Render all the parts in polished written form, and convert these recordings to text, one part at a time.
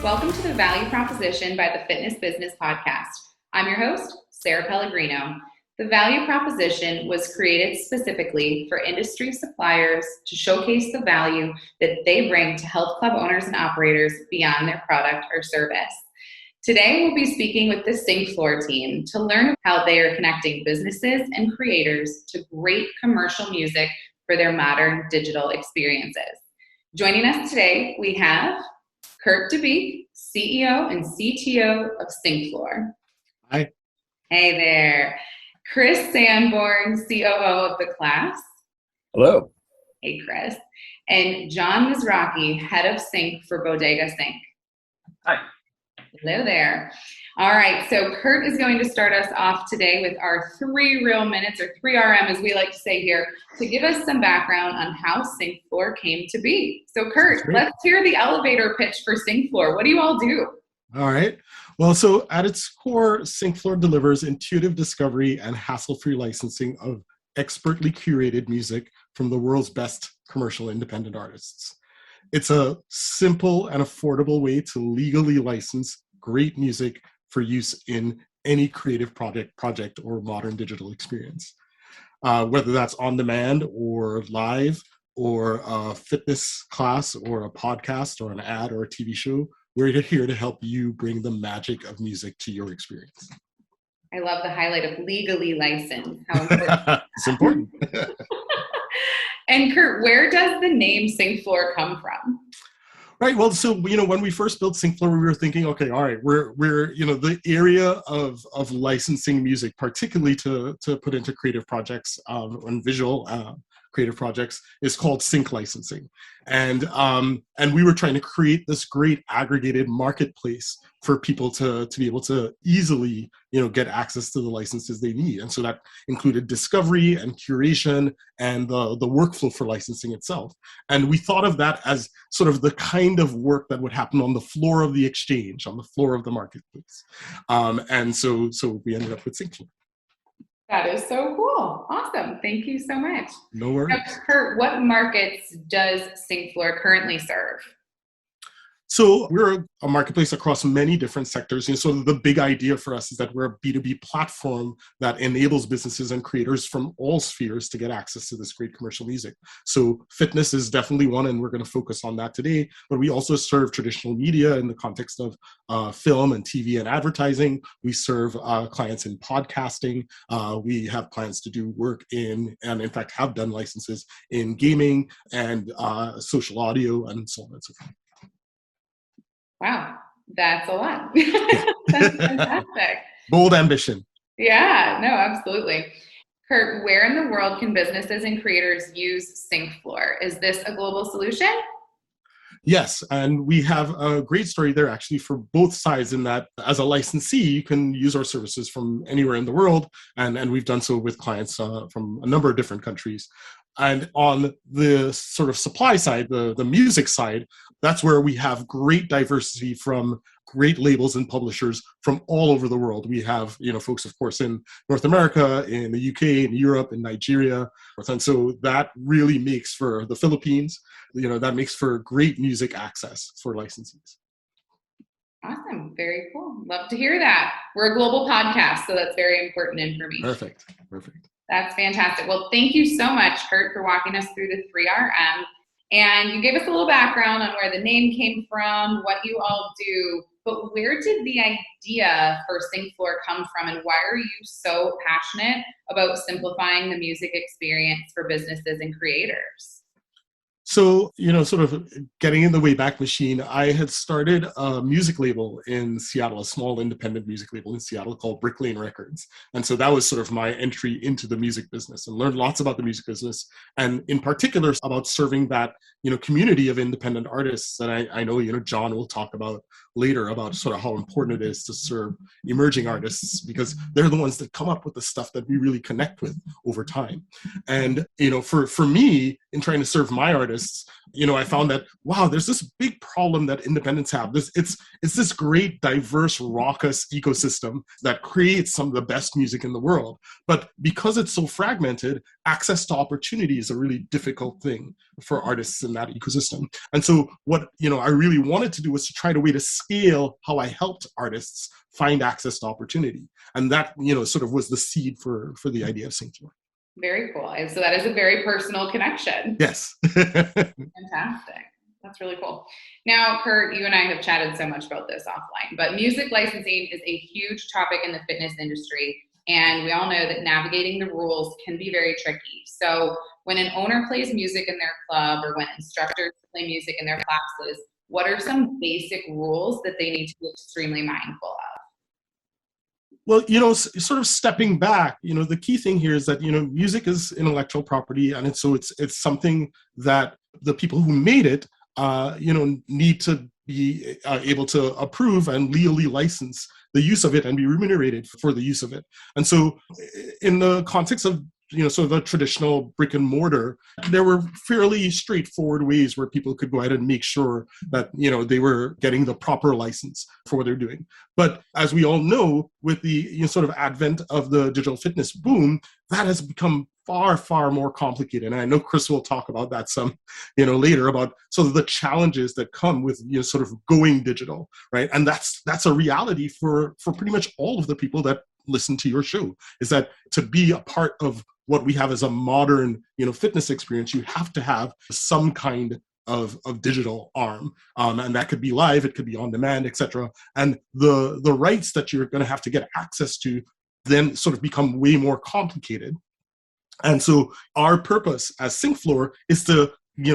Welcome to the Value Proposition by the Fitness Business Podcast. I'm your host, Sarah Pellegrino. The Value Proposition was created specifically for industry suppliers to showcase the value that they bring to health club owners and operators beyond their product or service. Today, we'll be speaking with the SyncFloor team to learn how they are connecting businesses and creators to great commercial music for their modern digital experiences. Joining us today, we have KIRT DEBIQUE, CEO and CTO of SyncFloor. Hi. Hey there. Chris Sanborn, COO of The Class. Hello. Hey, Chris. And Jon Mizrachi, Head of Sync for Bodega Sync. Hi. Hello there. All right, so KIRT is going to start us off today with our 3 real minutes, or 3RM as we like to say here, to give us some background on how SyncFloor came to be. So KIRT, let's hear the elevator pitch for SyncFloor. What do you all do? All right. Well, so at its core, SyncFloor delivers intuitive discovery and hassle-free licensing of expertly curated music from the world's best commercial independent artists. It's a simple and affordable way to legally license great music for use in any creative project or modern digital experience. Whether that's on demand or live or a fitness class or a podcast or an ad or a TV show, we're here to help you bring the magic of music to your experience. I love the highlight of legally licensed. How important. It's important. And KIRT, where does the name SyncFloor come from? Right. Well, so, when we first built SyncFloor, we were thinking, okay, all right, we're the area of licensing music, particularly to put into creative projects and visual creative projects, is called sync licensing. And we were trying to create this great aggregated marketplace for people to be able to easily, get access to the licenses they need. And so that included discovery and curation and the workflow for licensing itself. And we thought of that as sort of the kind of work that would happen on the floor of the exchange, on the floor of the marketplace. And so we ended up with SyncFloor. That is so cool. Awesome. Thank you so much. No worries. Now, KIRT, what markets does SyncFloor currently serve? So we're a marketplace across many different sectors. So the big idea for us is that we're a B2B platform that enables businesses and creators from all spheres to get access to this great commercial music. So fitness is definitely one, and we're going to focus on that today. But we also serve traditional media in the context of film and TV and advertising. We serve clients in podcasting. We have plans to do work and in fact have done licenses in gaming and social audio and so on and so forth. Wow, that's a lot. That's fantastic. Bold ambition. Yeah, no, absolutely. KIRT, where in the world can businesses and creators use SyncFloor? Is this a global solution? Yes, and we have a great story there actually for both sides, in that as a licensee, you can use our services from anywhere in the world, and we've done so with clients from a number of different countries. And on the sort of supply side, the music side, that's where we have great diversity from great labels and publishers from all over the world. We have, folks, of course, in North America, in the UK, in Europe, in Nigeria. And so that really makes for the Philippines, that makes for great music access for licensees. Awesome. Very cool. Love to hear that. We're a global podcast, so that's very important information. Perfect. That's fantastic. Well, thank you so much, KIRT, for walking us through the 3RM. And you gave us a little background on where the name came from, what you all do, but where did the idea for SyncFloor come from, and why are you so passionate about simplifying the music experience for businesses and creators? So, sort of getting in the Wayback Machine, I had started a music label in Seattle, a small independent music label in Seattle called Brick Lane Records. And so that was sort of my entry into the music business, and learned lots about the music business, and in particular about serving that, community of independent artists that I know, Jon will talk about later, about sort of how important it is to serve emerging artists, because they're the ones that come up with the stuff that we really connect with over time. And, for me, in trying to serve my artists, I found that, wow, there's this big problem that independents have. It's this great, diverse, raucous ecosystem that creates some of the best music in the world. But because it's so fragmented, access to opportunity is a really difficult thing for artists in that ecosystem. And so what, I really wanted to do was to try a way to scale how I helped artists find access to opportunity. And that, sort of was the seed for the idea of SyncFloor. Very cool. And so that is a very personal connection. Yes. Fantastic. That's really cool. Now, KIRT, you and I have chatted so much about this offline, but music licensing is a huge topic in the fitness industry. And we all know that navigating the rules can be very tricky. So when an owner plays music in their club or when instructors play music in their classes, what are some basic rules that they need to be extremely mindful of? Well, sort of stepping back, the key thing here is that, music is intellectual property. And it's something that the people who made it, need to be able to approve and legally license the use of it and be remunerated for the use of it. And so in the context of sort of a traditional brick and mortar, there were fairly straightforward ways where people could go ahead and make sure that, they were getting the proper license for what they're doing. But as we all know, with the sort of advent of the digital fitness boom, that has become far, far more complicated. And I know Chris will talk about that some, later, about sort of the challenges that come with, sort of going digital, right? And that's a reality for pretty much all of the people that listen to your show, is that to be a part of what we have as a modern, fitness experience, you have to have some kind of digital arm. And that could be live, it could be on demand, etc. And the rights that you're going to have to get access to then sort of become way more complicated. And so our purpose as SyncFloor is to,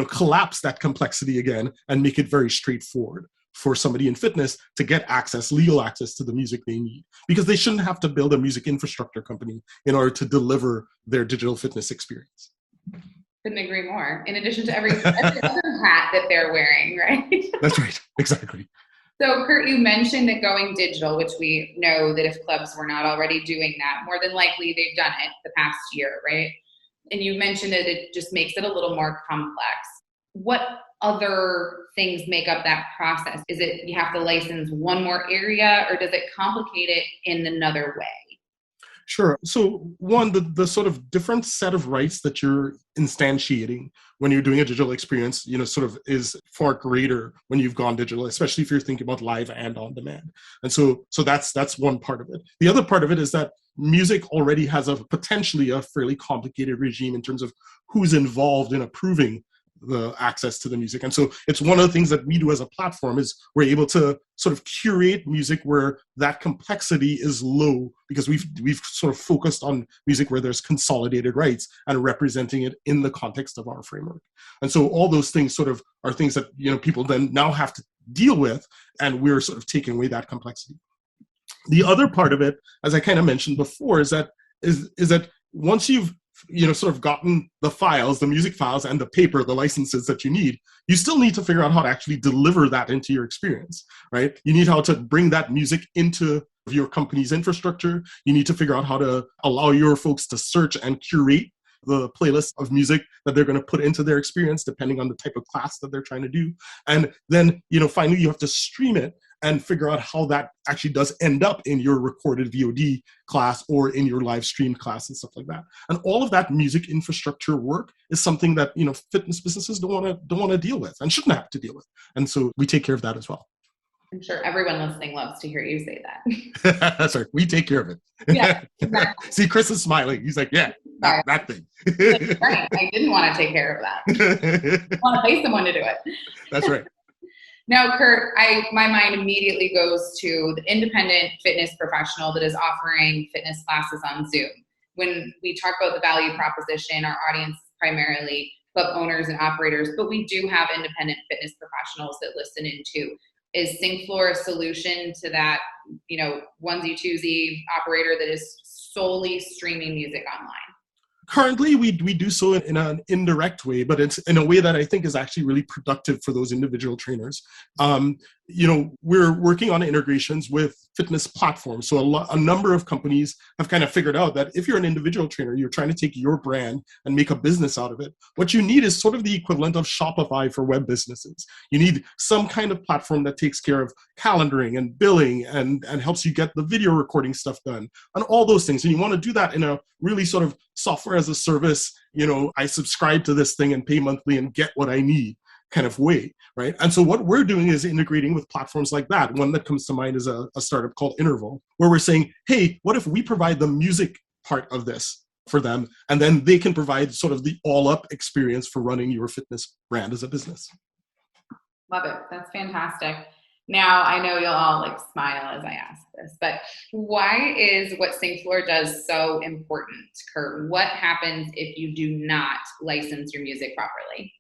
collapse that complexity again and make it very straightforward for somebody in fitness to get access, legal access to the music they need, because they shouldn't have to build a music infrastructure company in order to deliver their digital fitness experience. Couldn't agree more. In addition to every other hat that they're wearing, right? That's right, exactly. So KIRT, you mentioned that going digital, which we know that if clubs were not already doing that, more than likely they've done it the past year, right? And you mentioned that it just makes it a little more complex. What other things make up that process? Is it you have to license one more area, or does it complicate it in another way? Sure. So one, the sort of different set of rights that you're instantiating when you're doing a digital experience, sort of is far greater when you've gone digital, especially if you're thinking about live and on demand. And so that's one part of it. The other part of it is that music already has potentially a fairly complicated regime in terms of who's involved in approving the access to the music. And so it's one of the things that we do as a platform is we're able to sort of curate music where that complexity is low, because we've sort of focused on music where there's consolidated rights and representing it in the context of our framework. And so all those things sort of are things that, people then now have to deal with, and we're sort of taking away that complexity. The other part of it, as I kind of mentioned before, is that once you've sort of gotten the files, the music files and the paper, the licenses that you need, you still need to figure out how to actually deliver that into your experience, right? You need how to bring that music into your company's infrastructure. You need to figure out how to allow your folks to search and curate the playlist of music that they're going to put into their experience, depending on the type of class that they're trying to do. And then, finally, you have to stream it and figure out how that actually does end up in your recorded VOD class or in your live stream class and stuff like that. And all of that music infrastructure work is something that, fitness businesses don't want to deal with and shouldn't have to deal with. And so we take care of that as well. I'm sure everyone listening loves to hear you say that. That's right. We take care of it. Yeah, exactly. See, Chris is smiling. He's like, yeah, that thing. Right. I didn't want to take care of that. I want to pay someone to do it. That's right. Now, KIRT, my mind immediately goes to the independent fitness professional that is offering fitness classes on Zoom. When we talk about the value proposition, our audience is primarily club owners and operators, but we do have independent fitness professionals that listen in too. Is SyncFloor a solution to that, onesie twosie operator that is solely streaming music online? Currently, we do so in an indirect way, but it's in a way that I think is actually really productive for those individual trainers. we're working on integrations with fitness platforms. So a number of companies have kind of figured out that if you're an individual trainer, you're trying to take your brand and make a business out of it. What you need is sort of the equivalent of Shopify for web businesses. You need some kind of platform that takes care of calendaring and billing and helps you get the video recording stuff done and all those things. And you want to do that in a really sort of software as a service, I subscribe to this thing and pay monthly and get what I need kind of way, right? And so what we're doing is integrating with platforms like that. One that comes to mind is a startup called Interval, where we're saying, hey, what if we provide the music part of this for them, and then they can provide sort of the all-up experience for running your fitness brand as a business. Love it. That's fantastic. Now, I know you'll all smile as I ask this, but why is what SyncFloor does so important, Kurt? What happens if you do not license your music properly?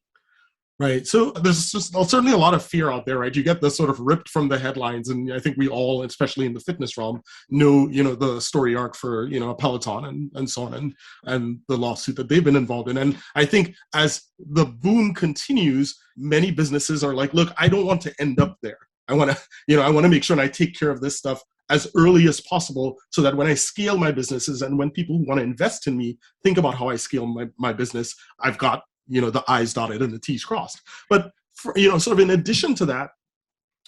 Right. So there's just certainly a lot of fear out there, right? You get this sort of ripped from the headlines. And I think we all, especially in the fitness realm, know, the story arc for, Peloton and so on and the lawsuit that they've been involved in. And I think as the boom continues, many businesses are like, look, I don't want to end up there. I want to make sure and I take care of this stuff as early as possible so that when I scale my businesses and when people want to invest in me, think about how I scale my business. I've got the I's dotted and the T's crossed. But, sort of in addition to that,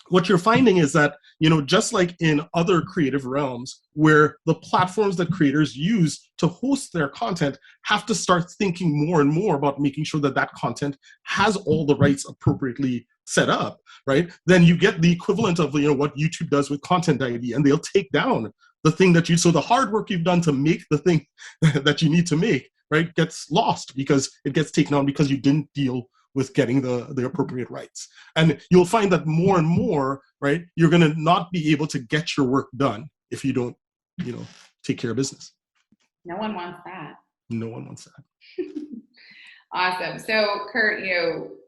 what you're finding is that, just like in other creative realms where the platforms that creators use to host their content have to start thinking more and more about making sure that that content has all the rights appropriately set up, right? Then you get the equivalent of, what YouTube does with Content ID, and they'll take down the thing so the hard work you've done to make the thing that you need to make, right, gets lost because it gets taken on because you didn't deal with getting the appropriate rights. And you'll find that more and more, right, you're going to not be able to get your work done if you don't, take care of business. No one wants that. No one wants that. Awesome. So Kurt,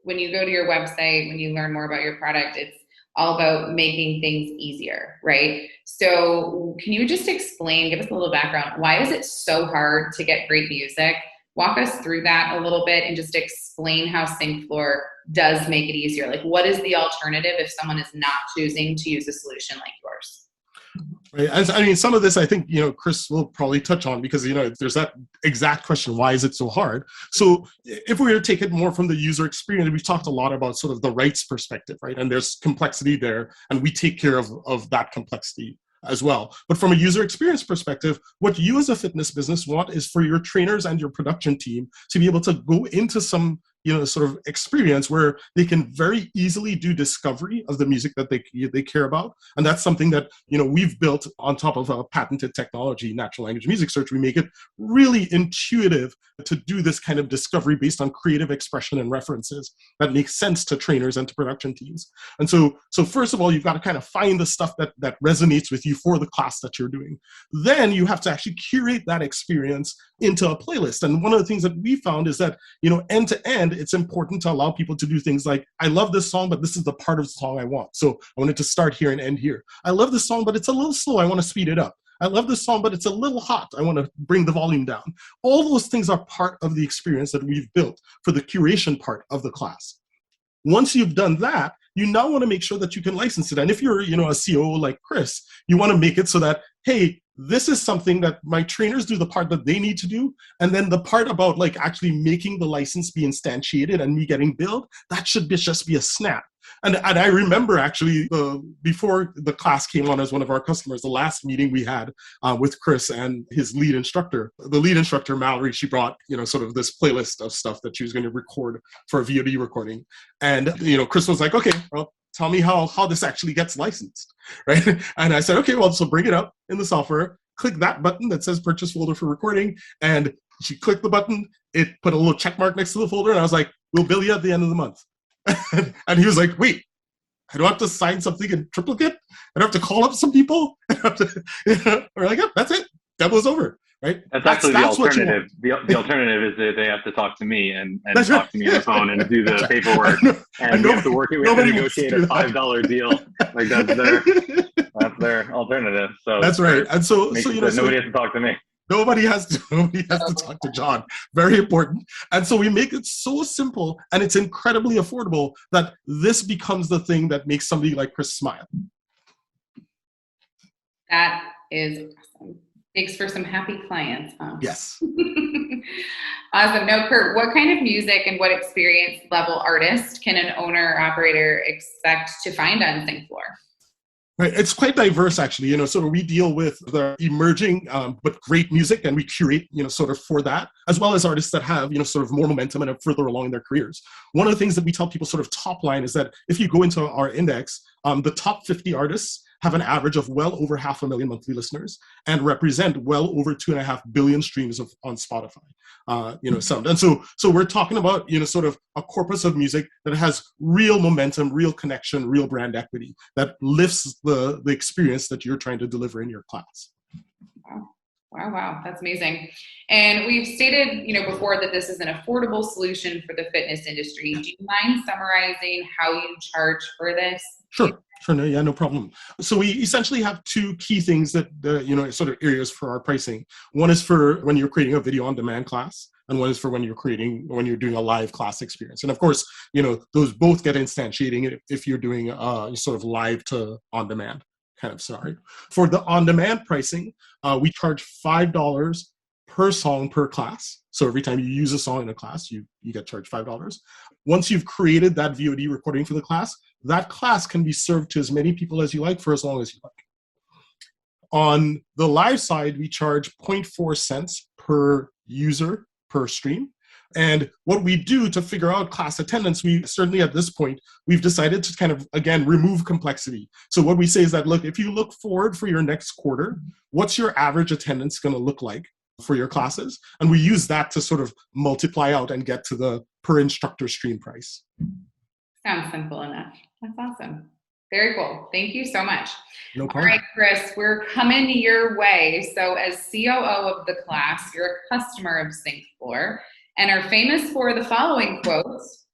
when you go to your website, when you learn more about your product, it's all about making things easier, right? So can you just explain, give us a little background, why is it so hard to get great music? Walk us through that a little bit and just explain how SyncFloor does make it easier. What is the alternative if someone is not choosing to use a solution like yours? Right. Some of this I think, Chris will probably touch on because, there's that exact question, why is it so hard? So if we were to take it more from the user experience, we've talked a lot about sort of the rights perspective, right? And there's complexity there, and we take care of that complexity as well. But from a user experience perspective, what you as a fitness business want is for your trainers and your production team to be able to go into some sort of experience where they can very easily do discovery of the music that they care about. And that's something that, we've built on top of a patented technology, natural language music search. We make it really intuitive to do this kind of discovery based on creative expression and references that makes sense to trainers and to production teams. And so first of all, you've got to kind of find the stuff that resonates with you for the class that you're doing. Then you have to actually curate that experience into a playlist. And one of the things that we found is that, end to end, it's important to allow people to do things like, I love this song, but this is the part of the song I want. So I want it to start here and end here. I love this song, but it's a little slow. I want to speed it up. I love this song, but it's a little hot. I want to bring the volume down. All those things are part of the experience that we've built for the curation part of the class. Once you've done that, you now want to make sure that you can license it. And if you're, a COO like Chris, you want to make it so that, hey, this is something that my trainers do the part that they need to do. And then the part about actually making the license be instantiated and me getting billed, that should just be a snap. And I remember actually before the class came on as one of our customers, the last meeting we had with Chris and his lead instructor, Mallory, she brought, sort of this playlist of stuff that she was going to record for a VOD recording. And, Chris was like, okay, well, tell me how this actually gets licensed, right? And I said, okay, well, so bring it up in the software, click that button that says purchase folder for recording. And she clicked the button, it put a little check mark next to the folder. And I was like, we'll bill you at the end of the month. And he was like, wait, I don't have to sign something in triplicate? I don't have to call up some people? We're like, yeah, that's it. Demo's over, right? That's actually the alternative. The alternative is that they have to talk to me and talk right. to me on the phone and do the paperwork. And we have to negotiate a $5 deal. That's their alternative. So that's right. And so nobody has to talk to me. Nobody has to talk to Jon. Very important. And so we make it so simple and it's incredibly affordable that this becomes the thing that makes somebody like Chris smile. That is awesome. Makes for some happy clients, huh? Yes. Awesome. No, Kurt, what kind of music and what experience level artist can an owner or operator expect to find on SyncFloor? Right. It's quite diverse, actually. Sort of we deal with the emerging but great music, and we curate, sort of for that, as well as artists that have, sort of more momentum and are further along in their careers. One of the things that we tell people sort of top line is that if you go into our index, the top 50 artists have an average of well over 500,000 monthly listeners and represent well over 2.5 billion streams on Spotify. Sound. And so we're talking about, sort of a corpus of music that has real momentum, real connection, real brand equity that lifts the experience that you're trying to deliver in your class. Wow. That's amazing. And we've stated, before that this is an affordable solution for the fitness industry. Do you mind summarizing how you charge for this? Sure. No problem. So we essentially have two key things that, sort of areas for our pricing. One is for when you're creating a video on demand class, and one is for when you're doing a live class experience. And of course, those both get instantiating if you're doing sort of live to on demand kind of scenario. For the on demand pricing, we charge $5 per song per class. So every time you use a song in a class, you get charged $5. Once you've created that VOD recording for the class, that class can be served to as many people as you like for as long as you like. On the live side, we charge 0.4 cents per user per stream. And what we do to figure out class attendance, we certainly at this point, we've decided to kind of, again, remove complexity. So what we say is that, look, if you look forward for your next quarter, what's your average attendance going to look like for your classes? And we use that to sort of multiply out and get to the per instructor stream price. Sounds simple enough. That's awesome. Very cool. Thank you so much. No problem. All right, Chris, we're coming your way. So as COO of The Class, you're a customer of SyncFloor and are famous for the following quotes: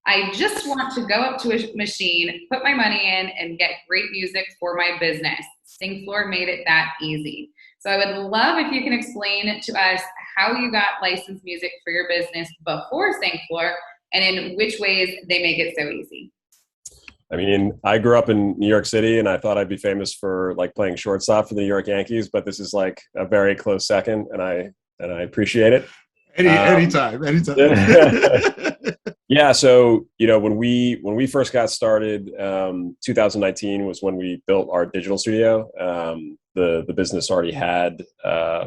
"I just want to go up to a machine, put my money in, and get great music for my business. SyncFloor made it that easy." So I would love if you can explain to us how you got licensed music for your business before SyncFloor and in which ways they make it so easy. I mean, I grew up in New York City and I thought I'd be famous for like playing shortstop for the New York Yankees, but this is like a very close second and I appreciate it. Anytime. Yeah. So, when we first got started, 2019 was when we built our digital studio. The business already had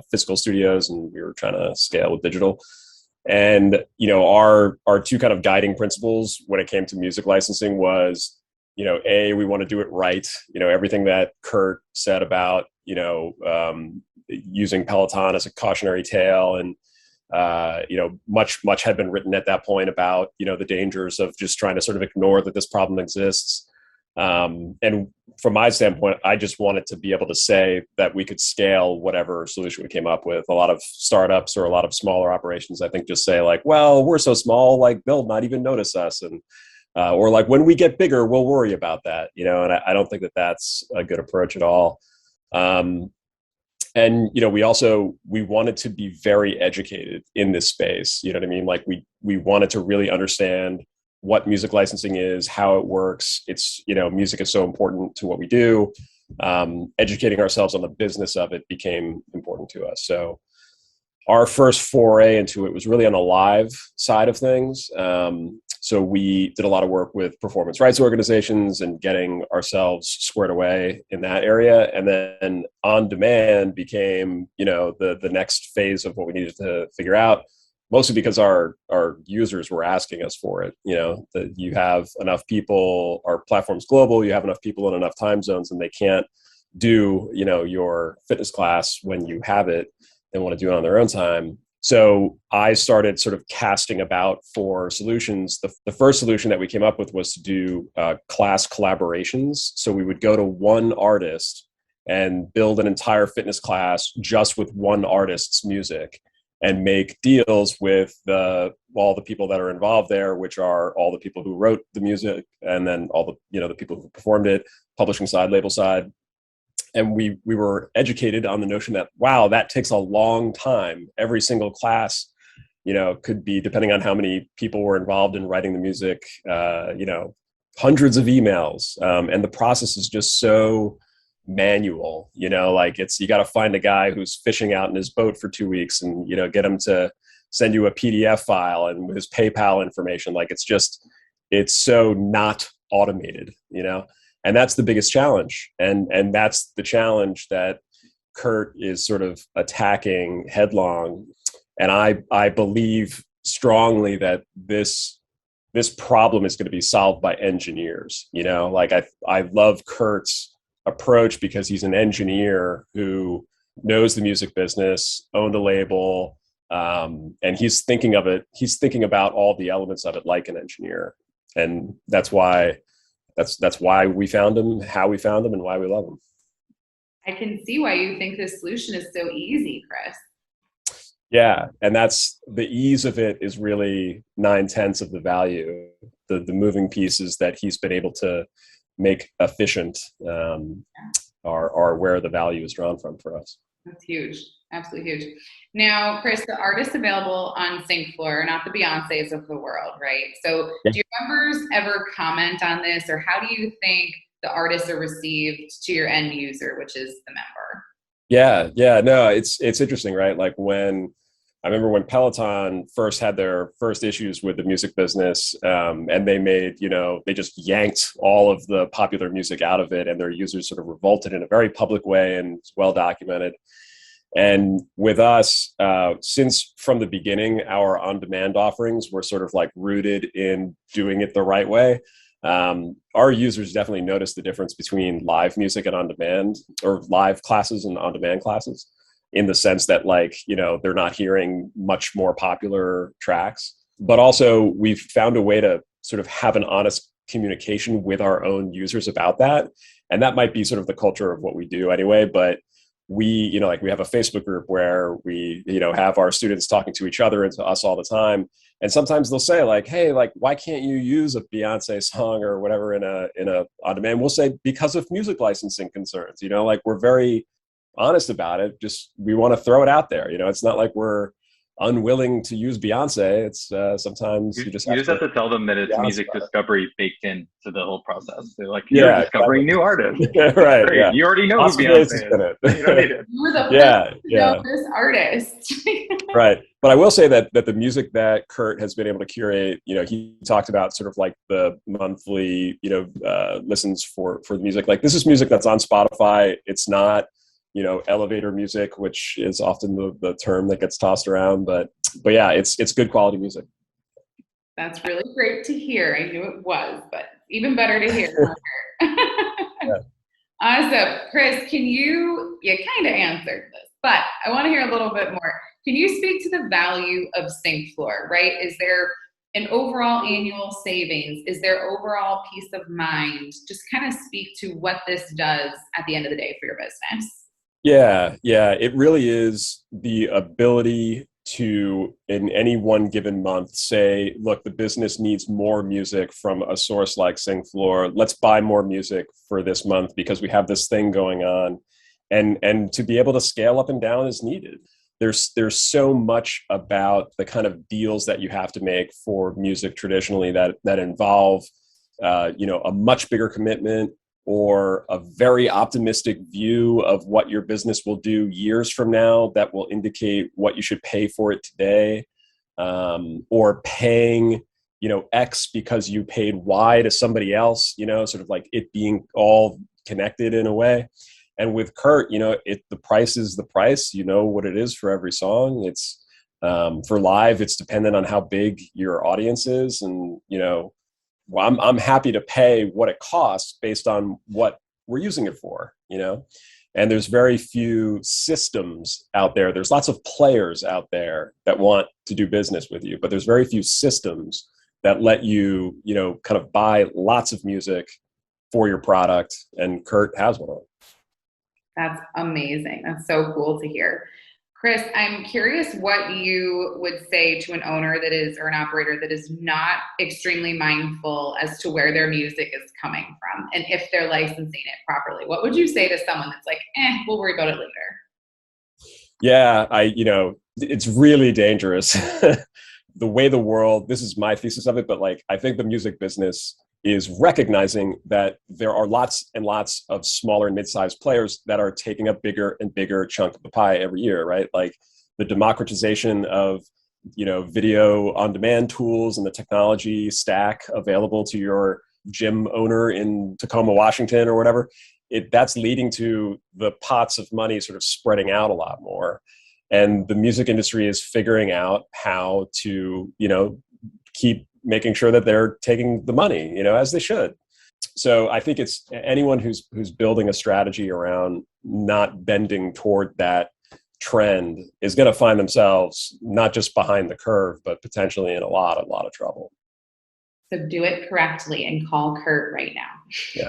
physical studios and we were trying to scale with digital. And, our two kind of guiding principles when it came to music licensing was, we want to do it right. Everything that KIRT said about, using Peloton as a cautionary tale and, much had been written at that point about, the dangers of just trying to sort of ignore that this problem exists. And from my standpoint, I just wanted to be able to say that we could scale whatever solution we came up with. A lot of startups or a lot of smaller operations, I think, just say like, well, we're so small, like they'll not even notice us. And, or like when we get bigger, we'll worry about that, and I don't think that that's a good approach at all. And, we wanted to be very educated in this space. You know what I mean? Like we wanted to really understand what music licensing is, how it works. It's, music is so important to what we do. Educating ourselves on the business of it became important to us. So our first foray into it was really on the live side of things. So we did a lot of work with performance rights organizations and getting ourselves squared away in that area. And then on demand became, the next phase of what we needed to figure out, mostly because our users were asking us for it. That you have enough people, our platform's global, you have enough people in enough time zones and they can't do, your fitness class when you have it. They want to do it on their own time. So I started sort of casting about for solutions. The first solution that we came up with was to do class collaborations. So we would go to one artist and build an entire fitness class just with one artist's music and make deals with all the people that are involved there, which are all the people who wrote the music and then all the, the people who performed it, publishing side, label side. And we were educated on the notion that, wow, that takes a long time. Every single class, could be, depending on how many people were involved in writing the music, hundreds of emails. And the process is just so manual, you got to find a guy who's fishing out in his boat for 2 weeks and, get him to send you a PDF file and his PayPal information. It's so not automated, and that's the biggest challenge. And that's the challenge that KIRT is sort of attacking headlong. And I believe strongly that this problem is going to be solved by engineers. I love KIRT's approach because he's an engineer who knows the music business, owned a label, and he's thinking about all the elements of it like an engineer. And that's why we found him, how we found him, and why we love him. I can see why you think this solution is so easy, Chris. Yeah, and that's the ease of it is really 9/10 of the value. The moving pieces that he's been able to make efficient are where the value is drawn from for us. That's huge. Absolutely huge. Now, Chris, the artists available on SyncFloor are not the Beyoncés of the world, right? So do your members ever comment on this, or how do you think the artists are received to your end user, which is the member? Yeah, no, it's interesting, right? I remember when Peloton first had their first issues with the music business, and they just yanked all of the popular music out of it, and their users sort of revolted in a very public way, and it's well documented. And with us, since from the beginning, our on-demand offerings were sort of rooted in doing it the right way. Our users definitely noticed the difference between live music and on-demand, or live classes and on-demand classes, in the sense that they're not hearing much more popular tracks. But also we've found a way to sort of have an honest communication with our own users about that. And that might be sort of the culture of what we do anyway, but we have a Facebook group where we, have our students talking to each other and to us all the time. And sometimes they'll say hey, why can't you use a Beyonce song or whatever in a on demand? We'll say, because of music licensing concerns, we're very honest about it. Just, we want to throw it out there. It's not like we're unwilling to use Beyonce. It's sometimes you just have to tell them that it's music discovery baked into the whole process. They're you're discovering new artists. Right. Great. Yeah. You already know who Beyonce is. You don't need it. You were the first artist. Right. But I will say that the music that KIRT has been able to curate, he talked about sort of the monthly, listens for the music. This is music that's on Spotify. It's not elevator music, which is often the term that gets tossed around, but yeah, it's good quality music. That's really great to hear. I knew it was, but even better to hear. Yeah. Awesome. Chris, you kind of answered this, but I want to hear a little bit more. Can you speak to the value of SyncFloor, right? Is there an overall annual savings? Is there overall peace of mind? Just kind of speak to what this does at the end of the day for your business. Yeah, it really is the ability to, in any one given month, say, look, the business needs more music from a source like SyncFloor. Let's buy more music for this month because we have this thing going on. And to be able to scale up and down as needed. There's so much about the kind of deals that you have to make for music traditionally that involve a much bigger commitment, or a very optimistic view of what your business will do years from now that will indicate what you should pay for it today, or paying, X because you paid Y to somebody else, sort of it being all connected in a way. And with KIRT, the price is the price, what it is for every song. It's for live, it's dependent on how big your audience is. And, well, I'm happy to pay what it costs based on what we're using it for, and there's very few systems out there. There's lots of players out there that want to do business with you, but there's very few systems that let you, kind of buy lots of music for your product, and KIRT has one of them. That's amazing. That's so cool to hear. Chris, I'm curious what you would say to an owner that is, or an operator that is not extremely mindful as to where their music is coming from and if they're licensing it properly. What would you say to someone that's like, we'll worry about it later? Yeah, it's really dangerous. The way the world, this is my thesis of it, but like, I think the music business is recognizing that there are lots and lots of smaller and mid-sized players that are taking a bigger and bigger chunk of the pie every year, right? Like the democratization of, video on demand tools and the technology stack available to your gym owner in Tacoma, Washington or whatever, that's leading to the pots of money sort of spreading out a lot more. And the music industry is figuring out how to, keep making sure that they're taking the money, as they should. So I think it's anyone who's building a strategy around not bending toward that trend is going to find themselves not just behind the curve, but potentially in a lot of trouble. So do it correctly and call KIRT right now. Yeah.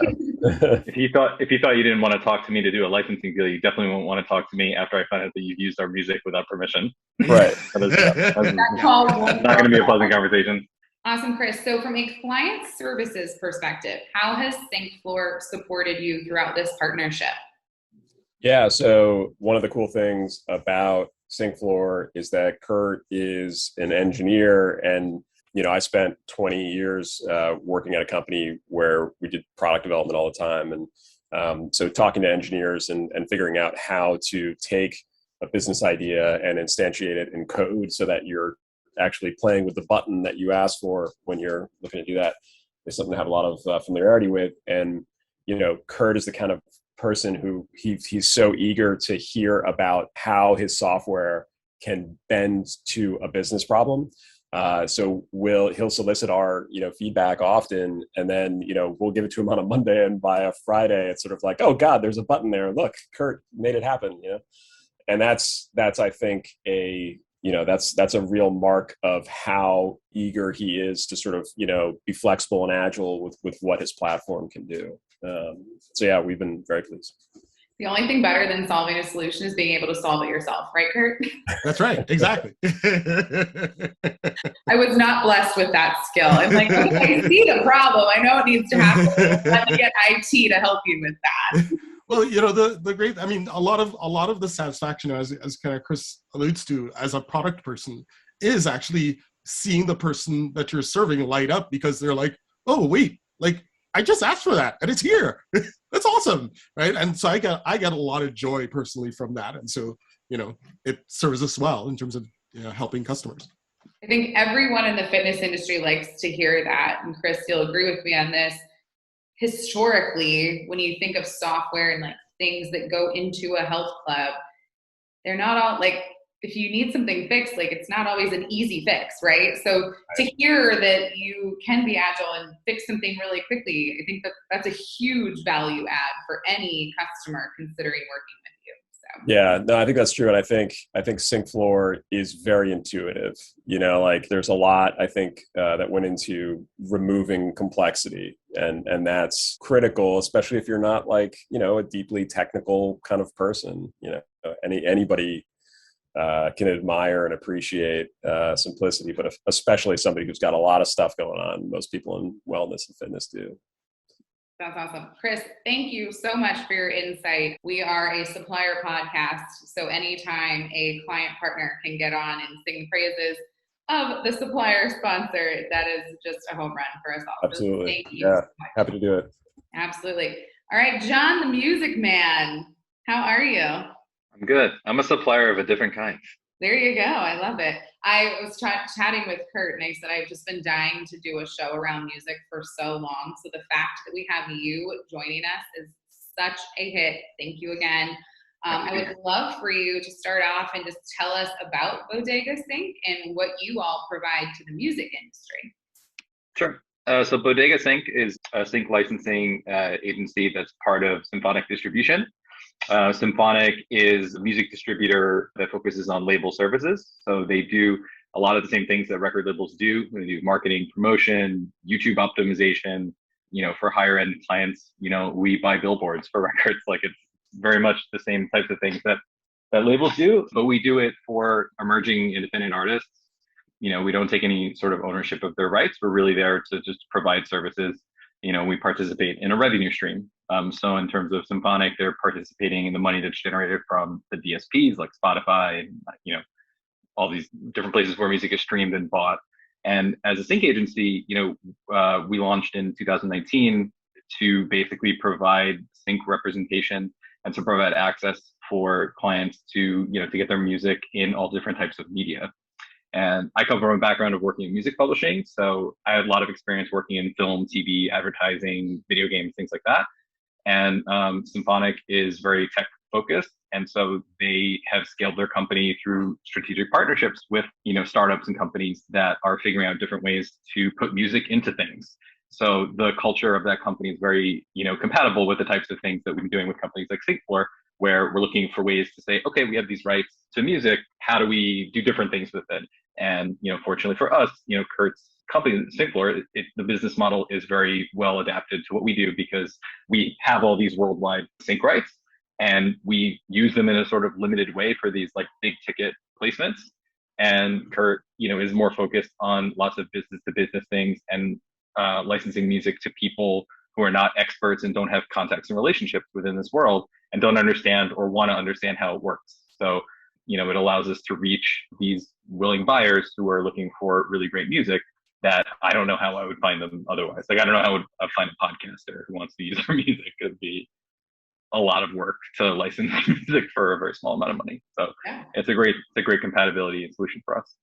If you thought you didn't want to talk to me to do a licensing deal, you definitely won't want to talk to me after I find out that you've used our music without permission. Right. That's not going to be a pleasant conversation. Awesome, Chris. So from a client services perspective, how has SyncFloor supported you throughout this partnership? Yeah, so one of the cool things about SyncFloor is that KIRT is an engineer, and I spent 20 years working at a company where we did product development all the time, and so talking to engineers and figuring out how to take a business idea and instantiate it in code so that you're actually playing with the button that you ask for when you're looking to do that is something to have a lot of familiarity with. And KIRT is the kind of person who he's so eager to hear about how his software can bend to a business problem. So he'll solicit our feedback often, and then we'll give it to him on a Monday, and by a Friday it's sort of like, oh God, there's a button there. Look, KIRT made it happen. And that's I think that's a real mark of how eager he is to sort of be flexible and agile with what his platform can do. So yeah, we've been very pleased. The only thing better than solving a solution is being able to solve it yourself, right, KIRT? That's right, exactly. I was not blessed with that skill. I'm like, okay, I see the problem. I know it needs to happen. Let me get IT to help you with that. Well, the great, a lot of the satisfaction, as kind of Chris alludes to, as a product person, is actually seeing the person that you're serving light up because they're like, oh wait, like I just asked for that and it's here. That's awesome, right? And so I get a lot of joy personally from that, and so it serves us well in terms of helping customers. I think everyone in the fitness industry likes to hear that, and Chris, you'll agree with me on this. Historically, when you think of software and like things that go into a health club, they're not all like, if you need something fixed, like it's not always an easy fix, right? So to hear that you can be agile and fix something really quickly, I think that's a huge value add for any customer considering working with you. So. Yeah, no, I think that's true. And I think SyncFloor is very intuitive. Like there's a lot, I think, that went into removing complexity. And that's critical, especially if you're not like, a deeply technical kind of person. Anybody can admire and appreciate simplicity, but especially somebody who's got a lot of stuff going on. Most people in wellness and fitness do. That's awesome. Chris, thank you so much for your insight. We are a supplier podcast, so anytime a client partner can get on and sing praises of the supplier sponsor, that is just a home run for us all. Absolutely. So thank you Yeah, so much. happy to do it. Absolutely. All right, Jon, the music man. How are you? I'm good. I'm a supplier of a different kind. There you go. I love it. I was chatting with KIRT, and I said I've just been dying to do a show around music for so long. So the fact that we have you joining us is such a hit. Thank you again. I would love for you to start off and just tell us about Bodega Sync and what you all provide to the music industry. Sure. So Bodega Sync is a sync licensing agency that's part of Symphonic Distribution. Symphonic is a music distributor that focuses on label services. So they do a lot of the same things that record labels do. They do marketing, promotion, YouTube optimization. For higher end clients, we buy billboards for records. Like it's very much the same types of things that that labels do, but we do it for emerging independent artists. We don't take any sort of ownership of their rights. We're really there to just provide services. We participate in a revenue stream. So in terms of Symphonic, they're participating in the money that's generated from the DSPs like Spotify and, all these different places where music is streamed and bought. And as a sync agency, we launched in 2019 to basically provide sync representation and to provide access for clients to get their music in all different types of media. And I come from a background of working in music publishing, so I had a lot of experience working in film, TV, advertising, video games, things like that. And Symphonic is very tech focused, and so they have scaled their company through strategic partnerships with startups and companies that are figuring out different ways to put music into things. So the culture of that company is very compatible with the types of things that we've been doing with companies like SyncFloor, where we're looking for ways to say, okay, we have these rights to music. How do we do different things with it? And fortunately for us, KIRT's company, SyncFloor, the business model is very well adapted to what we do because we have all these worldwide sync rights, and we use them in a sort of limited way for these like big ticket placements. And KIRT, is more focused on lots of business to business things and licensing music to people who are not experts and don't have contacts and relationships within this world and don't understand or want to understand how it works. So, it allows us to reach these willing buyers who are looking for really great music that I don't know how I would find them otherwise. Like, I don't know how I'd find a podcaster who wants to use our music. It'd be a lot of work to license music for a very small amount of money. So yeah, it's a great compatibility and solution for us.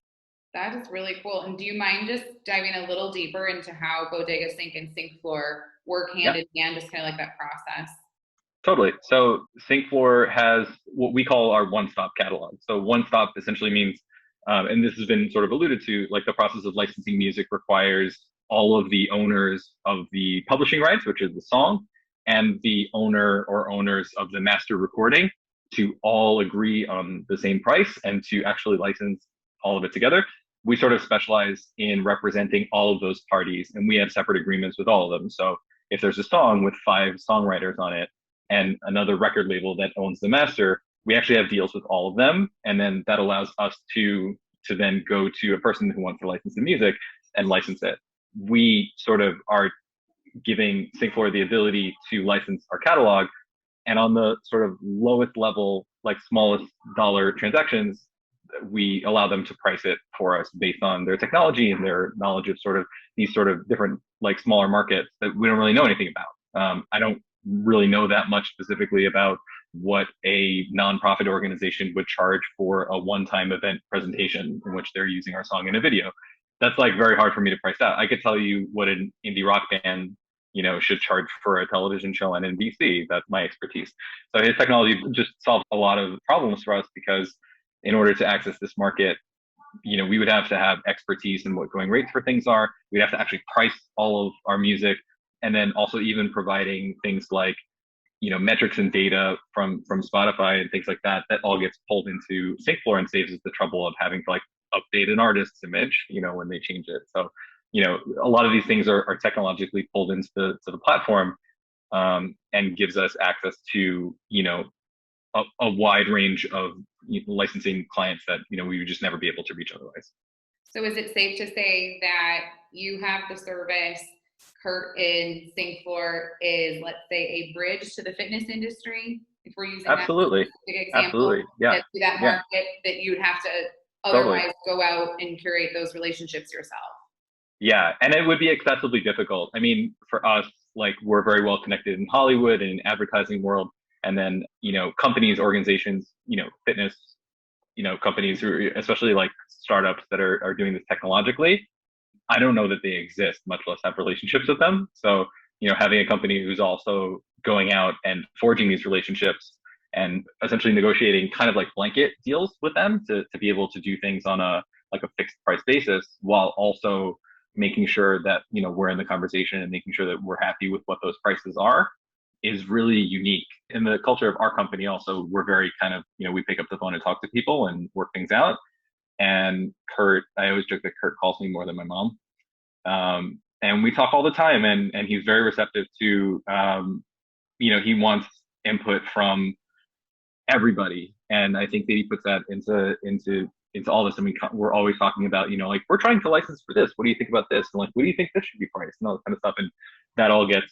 That is really cool. And do you mind just diving a little deeper into how Bodega Sync and SyncFloor work hand in hand, just kind of like that process? Totally. So SyncFloor has what we call our one-stop catalog. So one-stop essentially means, and this has been sort of alluded to, like the process of licensing music requires all of the owners of the publishing rights, which is the song, and the owner or owners of the master recording to all agree on the same price and to actually license all of it together. We sort of specialize in representing all of those parties, and we have separate agreements with all of them. So if there's a song with 5 songwriters on it and another record label that owns the master, we actually have deals with all of them. And then that allows us to then go to a person who wants to license the music and license it. We sort of are giving SyncFloor the ability to license our catalog. And on the sort of lowest level, like smallest dollar transactions, we allow them to price it for us based on their technology and their knowledge of sort of these sort of different like smaller markets that we don't really know anything about. I don't really know that much specifically about what a nonprofit organization would charge for a one-time event presentation in which they're using our song in a video. That's like very hard for me to price out. I could tell you what an indie rock band, should charge for a television show on NBC. That's my expertise. So his technology just solves a lot of problems for us because in order to access this market, we would have to have expertise in what going rates for things are. We'd have to actually price all of our music, and then also even providing things like, metrics and data from Spotify and things like that. That all gets pulled into SyncFloor and saves us the trouble of having to like update an artist's image, when they change it. So, a lot of these things are technologically pulled into the platform, and gives us access to, a wide range of licensing clients that we would just never be able to reach otherwise. So is it safe to say that you have the service, KIRT in SyncFloor is, let's say, a bridge to the fitness industry? If we're using absolutely, that big example, absolutely, yeah, to that market that you'd have to otherwise go out and curate those relationships yourself. Yeah, and it would be excessively difficult. I mean, for us, like we're very well connected in Hollywood and in advertising world. And then, companies, organizations, fitness, companies who, especially like startups that are doing this technologically, I don't know that they exist, much less have relationships with them. So, having a company who's also going out and forging these relationships and essentially negotiating kind of like blanket deals with them to be able to do things on a fixed price basis while also making sure that, we're in the conversation and making sure that we're happy with what those prices are is really unique. In the culture of our company also, we're very kind of, we pick up the phone and talk to people and work things out. And KIRT, I always joke that KIRT calls me more than my mom. And we talk all the time, and he's very receptive to, he wants input from everybody. And I think that he puts that into all this. I mean, we're always talking about, like, we're trying to license for this. What do you think about this? And like, what do you think this should be priced? And all that kind of stuff. And that all gets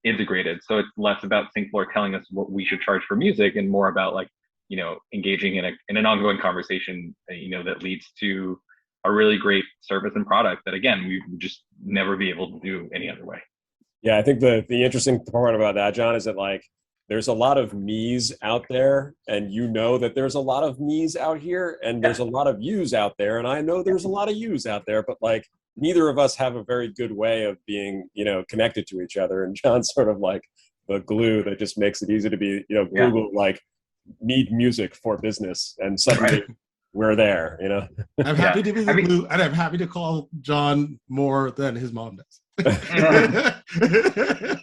integrated. So it's less about SyncFloor telling us what we should charge for music and more about like, engaging in an ongoing conversation, that leads to a really great service and product that, again, we would just never be able to do any other way. Yeah, I think the interesting part about that, Jon, is that like there's a lot of me's out there, and that there's a lot of me's out here, and there's a lot of you's out there, and I know there's a lot of you's out there, but like neither of us have a very good way of being, connected to each other. And Jon's sort of like the glue that just makes it easy to be, Google like need music for business, and suddenly we're there, I'm happy to be the glue, and I'm happy to call Jon more than his mom does.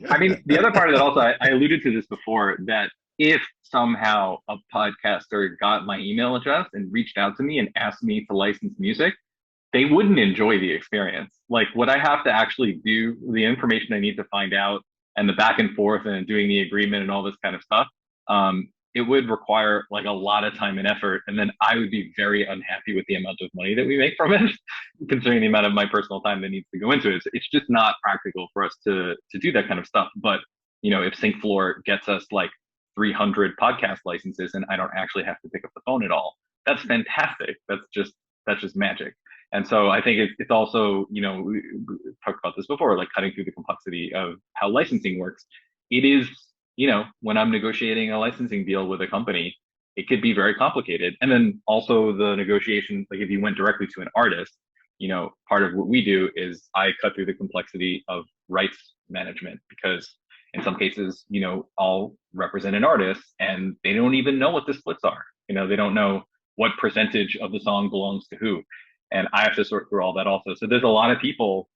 I mean, the other part of that also, I alluded to this before, that if somehow a podcaster got my email address and reached out to me and asked me to license music, they wouldn't enjoy the experience. Like, what I have to actually do, the information I need to find out, and the back and forth and doing the agreement and all this kind of stuff, it would require like a lot of time and effort. And then I would be very unhappy with the amount of money that we make from it, considering the amount of my personal time that needs to go into it. It's just not practical for us to do that kind of stuff. But, if SyncFloor gets us like 300 podcast licenses and I don't actually have to pick up the phone at all, that's fantastic. That's just magic. And so I think it's also, we talked about this before, like cutting through the complexity of how licensing works. It is, when I'm negotiating a licensing deal with a company, it could be very complicated. And then also the negotiation, like if you went directly to an artist, part of what we do is I cut through the complexity of rights management, because in some cases, I'll represent an artist and they don't even know what the splits are. They don't know what percentage of the song belongs to who. And I have to sort through all that also. So there's a lot of people,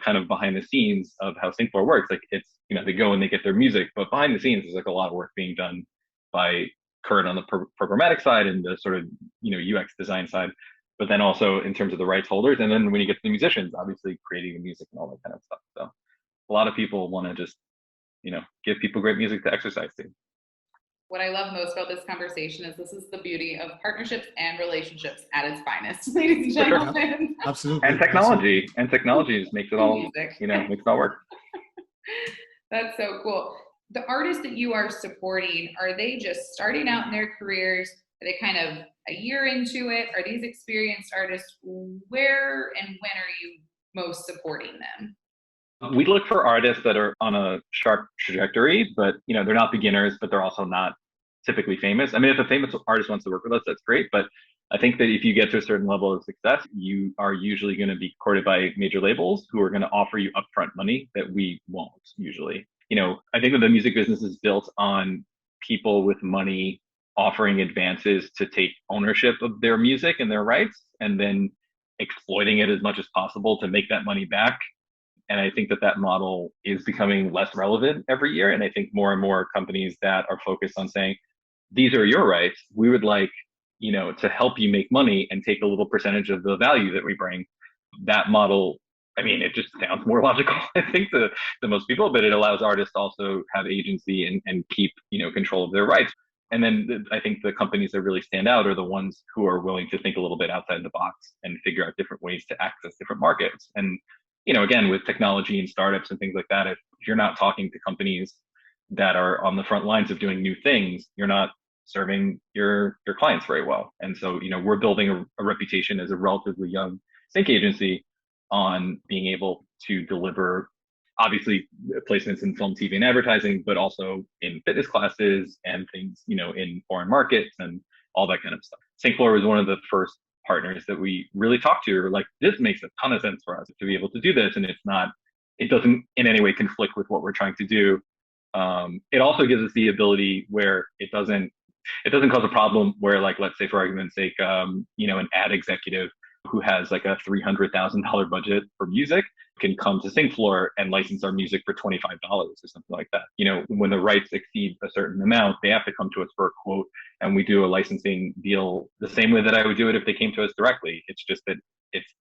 kind of behind the scenes of how SyncFloor works. Like it's, they go and they get their music, but behind the scenes, there's like a lot of work being done by KIRT on the programmatic side and the sort of, UX design side, but then also in terms of the rights holders. And then when you get to the musicians, obviously creating the music and all that kind of stuff. So a lot of people want to just, give people great music to exercise to. What I love most about this conversation is this is the beauty of partnerships and relationships at its finest, ladies and gentlemen. Absolutely. And technology. And technology just makes it all, makes it all work. That's so cool. The artists that you are supporting, are they just starting out in their careers? Are they kind of a year into it? Are these experienced artists? Where and when are you most supporting them? We look for artists that are on a sharp trajectory, but they're not beginners, but they're also not typically famous. I mean, if a famous artist wants to work with us, that's great. But I think that if you get to a certain level of success, you are usually going to be courted by major labels who are going to offer you upfront money that we won't usually. I think that the music business is built on people with money offering advances to take ownership of their music and their rights, and then exploiting it as much as possible to make that money back. And I think that model is becoming less relevant every year. And I think more and more companies that are focused on saying, these are your rights, we would like, to help you make money and take a little percentage of the value that we bring. That model, I mean, it just sounds more logical, I think, to most people, but it allows artists to also have agency and keep, control of their rights. And then I think the companies that really stand out are the ones who are willing to think a little bit outside the box and figure out different ways to access different markets. And again, with technology and startups and things like that, if you're not talking to companies that are on the front lines of doing new things, you're not serving your clients very well. And so, we're building a reputation as a relatively young sync agency on being able to deliver, obviously, placements in film, TV, and advertising, but also in fitness classes and things, in foreign markets and all that kind of stuff. SyncFloor was one of the first partners that we really talked to are like, this makes a ton of sense for us to be able to do this. And it doesn't in any way conflict with what we're trying to do. It also gives us the ability where it doesn't cause a problem where, like, let's say for argument's sake, an ad executive who has like a $300,000 budget for music can come to SyncFloor and license our music for $25 or something like that. When the rights exceed a certain amount, they have to come to us for a quote, and we do a licensing deal the same way that I would do it if they came to us directly. It's just that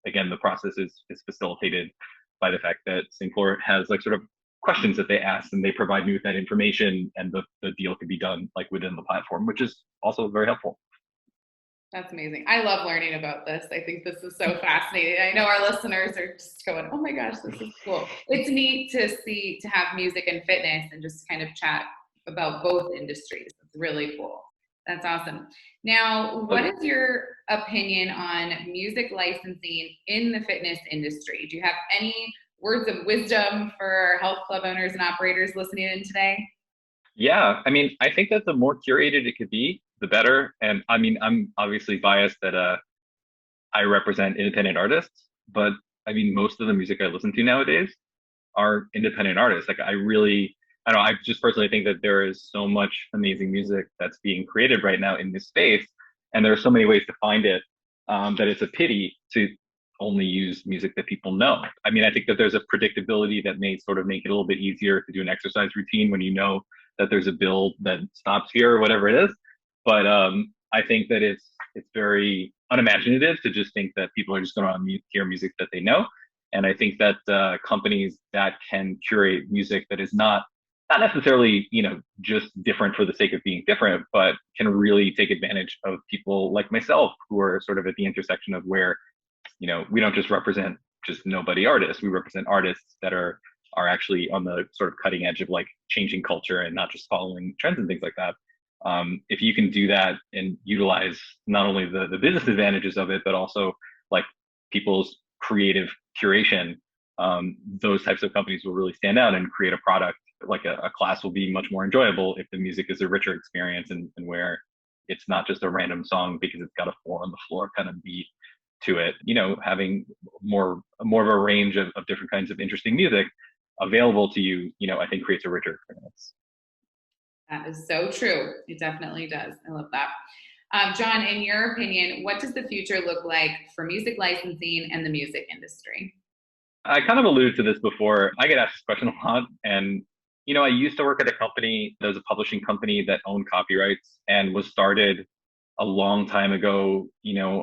again, the process is facilitated by the fact that SyncFloor has like sort of questions that they ask, and they provide me with that information, and the deal could be done like within the platform, which is also very helpful. That's amazing. I love learning about this. I think this is so fascinating. I know our listeners are just going, oh my gosh, this is cool. It's neat to have music and fitness and just kind of chat about both industries. It's really cool. That's awesome. Now, what is your opinion on music licensing in the fitness industry? Do you have any words of wisdom for health club owners and operators listening in today? Yeah, I mean, I think that the more curated it could be, the better. And I mean, I'm obviously biased that I represent independent artists, but I mean, most of the music I listen to nowadays are independent artists. Like I don't know, I just personally think that there is so much amazing music that's being created right now in this space. And there are so many ways to find it, that it's a pity to only use music that people know. I mean, I think that there's a predictability that may sort of make it a little bit easier to do an exercise routine when you know that there's a build that stops here or whatever it is. But I think that it's very unimaginative to just think that people are just going to hear music that they know. And I think that companies that can curate music that is not necessarily, just different for the sake of being different, but can really take advantage of people like myself who are sort of at the intersection of where, we don't just represent just nobody artists. We represent artists that are actually on the sort of cutting edge of like changing culture and not just following trends and things like that. If you can do that and utilize not only the business advantages of it, but also like people's creative curation, those types of companies will really stand out and create a product. Like a class will be much more enjoyable if the music is a richer experience and where it's not just a random song because it's got a four on the floor kind of beat to it. Having more of a range of different kinds of interesting music available to you, I think creates a richer experience. That is so true. It definitely does. I love that. Jon, in your opinion, what does the future look like for music licensing and the music industry? I kind of alluded to this before. I get asked this question a lot. And, I used to work at a company that was a publishing company that owned copyrights and was started a long time ago,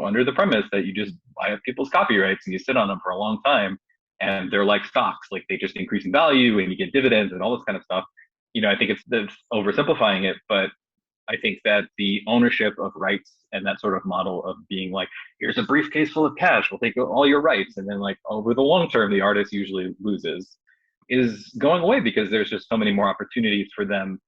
under the premise that you just buy up people's copyrights and you sit on them for a long time. And they're like stocks, like they just increase in value and you get dividends and all this kind of stuff. I think it's oversimplifying it, but I think that the ownership of rights and that sort of model of being like, here's a briefcase full of cash, we'll take all your rights. And then like over the long term, the artist usually loses, is going away because there's just so many more opportunities for them,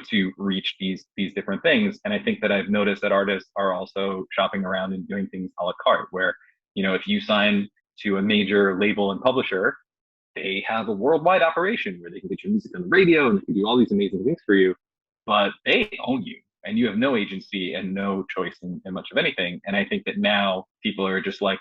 to reach these different things. And I think that I've noticed that artists are also shopping around and doing things a la carte where, if you sign to a major label and publisher, they have a worldwide operation where they can get your music on the radio and they can do all these amazing things for you, but they own you and you have no agency and no choice in much of anything. And I think that now people are just like,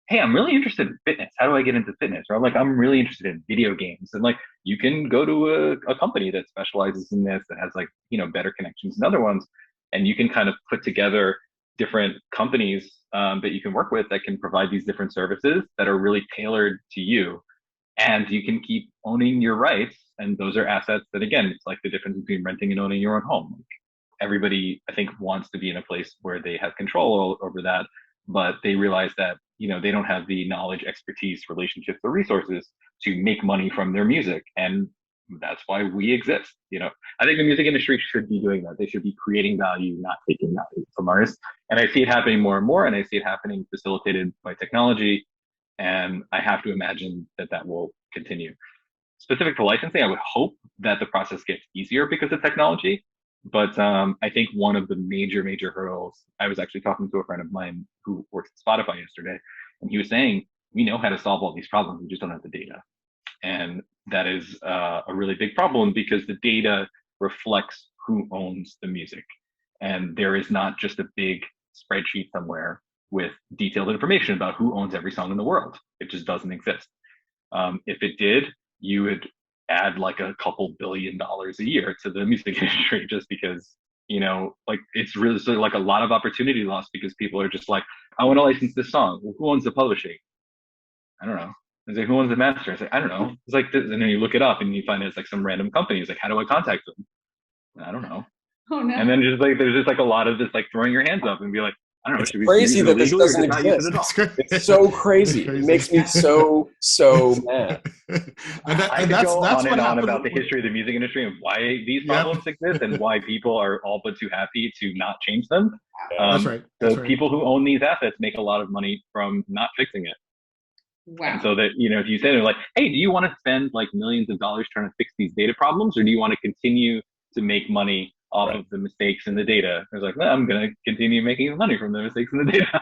hey, I'm really interested in fitness. How do I get into fitness? Or like, I'm really interested in video games. And like, you can go to a company that specializes in this, that has like, better connections than other ones. And you can kind of put together different companies that you can work with that can provide these different services that are really tailored to you. And you can keep owning your rights. And those are assets that, again, it's like the difference between renting and owning your own home. Like everybody, I think, wants to be in a place where they have control over that, but they realize that, they don't have the knowledge, expertise, relationships, or resources to make money from their music. And that's why we exist. I think the music industry should be doing that. They should be creating value, not taking value from artists. And I see it happening more and more, and I see it happening facilitated by technology. And I have to imagine that will continue. Specific to licensing, I would hope that the process gets easier because of technology. But I think one of the major hurdles, I was actually talking to a friend of mine who works at Spotify yesterday, and he was saying, we know how to solve all these problems, we just don't have the data. And that is a really big problem because the data reflects who owns the music. And there is not just a big spreadsheet somewhere with detailed information about who owns every song in the world. It just doesn't exist. If it did, you would add like a couple $1 billion a year to the music industry just because, like it's really sort of like a lot of opportunity lost because people are just like, I want to license this song. Well, who owns the publishing? I don't know. It's like, who owns the master? It's like, I don't know. It's like this, and then you look it up and you find it's like some random company. It's like, how do I contact them? I don't know. Oh no. And then just like there's just like a lot of this like throwing your hands up and be like, I don't know. It's crazy that this doesn't exist. It's so crazy. It makes me so mad. I could go on and on about the history of the music industry and why these problems exist and why people are all but too happy to not change them. That's right. So people who own these assets make a lot of money from not fixing it. Wow. And so that, if you say they're like, hey, do you want to spend like millions of dollars trying to fix these data problems, or do you want to continue to make money off of the mistakes in the data? I was like, well, I'm going to continue making money from the mistakes in the data.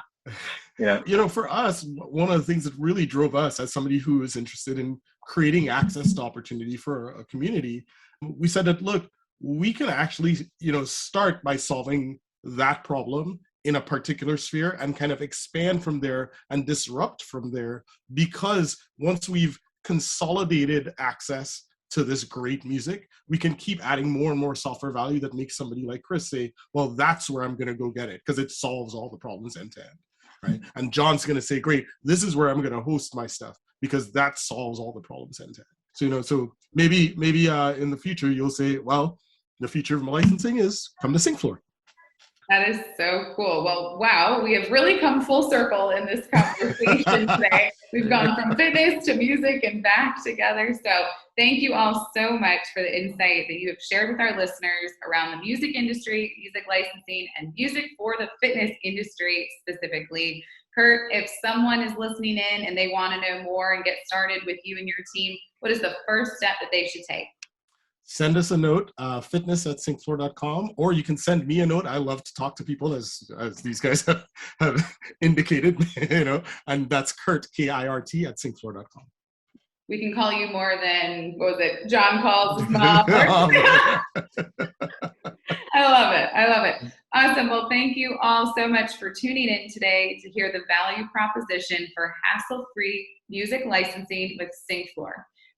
Yeah. For us, one of the things that really drove us as somebody who is interested in creating access to opportunity for a community, we said that, look, we can actually, start by solving that problem in a particular sphere and kind of expand from there and disrupt from there, because once we've consolidated access to this great music, we can keep adding more and more software value that makes somebody like Chris say, well, that's where I'm going to go get it, because it solves all the problems end to end, right? And John's going to say, great, this is where I'm going to host my stuff, because that solves all the problems end to end. So maybe in the future you'll say, well, the future of licensing is come to SyncFloor. That is so cool. Well, wow, we have really come full circle in this conversation today. We've gone from fitness to music and back together. So thank you all so much for the insight that you have shared with our listeners around the music industry, music licensing, and music for the fitness industry specifically. KIRT, if someone is listening in and they want to know more and get started with you and your team, what is the first step that they should take? Send us a note, fitness@syncfloor.com, or you can send me a note. I love to talk to people, as these guys have indicated, and that's KIRT, KIRT, @syncfloor.com. We can call you more than, John calls his mom. I love it. Awesome. Well, thank you all so much for tuning in today to hear the value proposition for hassle-free music licensing with SyncFloor.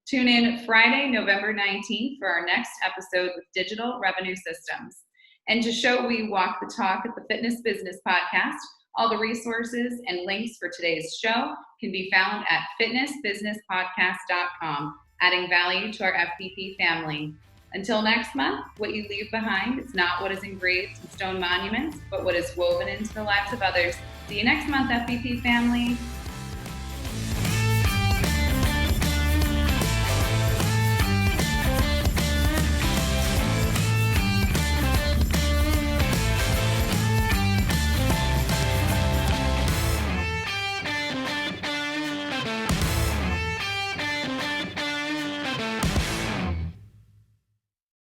Tune in Friday, November 19th for our next episode with Digital Revenue Systems. And to show we walk the talk at the Fitness Business Podcast, all the resources and links for today's show can be found at fitnessbusinesspodcast.com, adding value to our FBP family. Until next month, what you leave behind is not what is engraved in stone monuments, but what is woven into the lives of others. See you next month, FBP family.